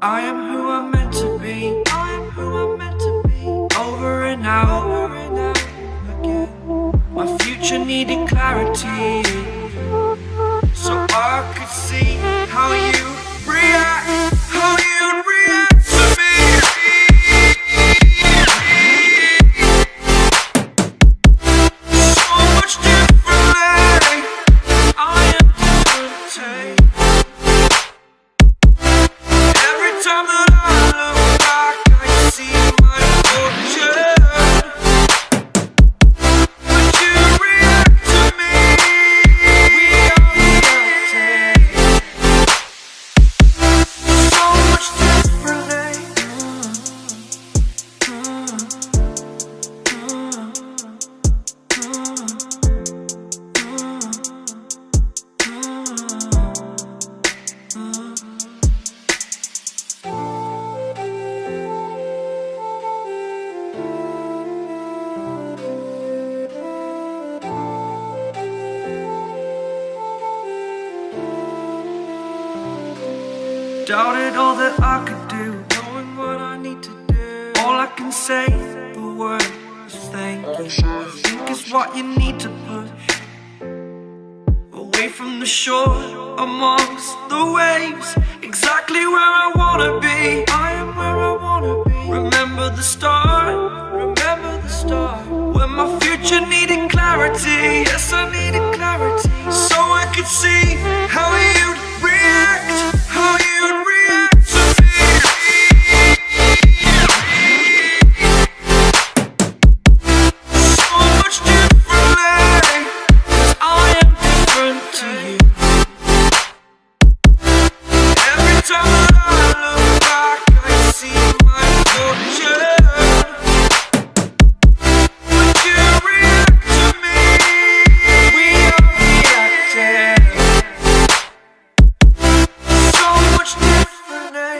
I am who I'm meant to be. I am who I'm meant to be. Over and out, over and out again. My future needed clarity, so I could see how you react, how you react to me. So much differently, I am different. Every time that I look back, I see my fortune. But you react to me. We are reacting so much differently. Doubted all that I could do, knowing what I need to do. All I can say, the word is thank you. I think it's what you need to push away from the shore, amongst the waves, exactly where I wanna be. I am where I wanna be. Remember the start, remember the start, when my future needed clarity. Yes, I needed clarity, so I could see how you'd react, how you'd react to me. So much differently, 'cause I am different to you. Every time that I look back, I see my fortune. But you react to me. We are reacting so much differently.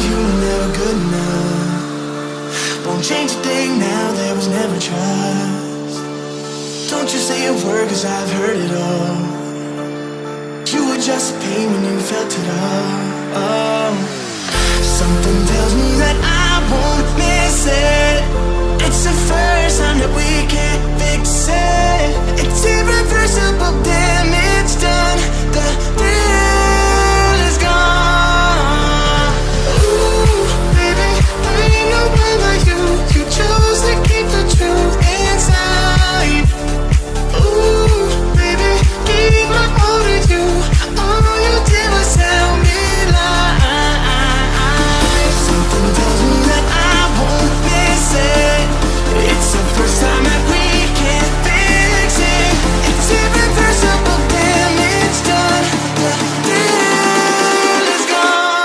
you were never good enough. Won't change a thing now, there was never trust. Don't you say a word, cause I've heard it all. You were just a pain when you felt it all. Something tells me that I won't miss it. It's the first time that we can't fix it. It's irreversible damage done. The thrill is gone. Ooh, baby, there ain't no one like you. You chose to keep the truth inside. Ooh, baby, keep my all to you. All you did was tell me lies. Something tells me that I won't miss it. It's the first time that we can't fix it. It's irreversible damage done. The thrill is gone.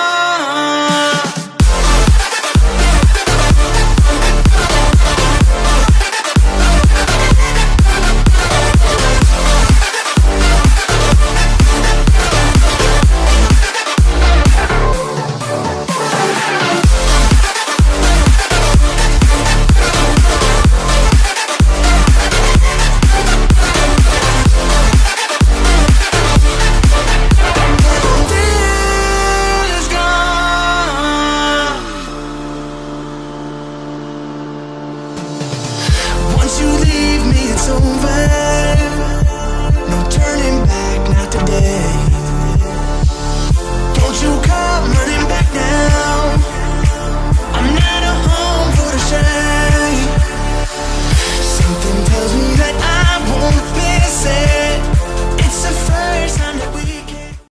Once you leave me, it's over.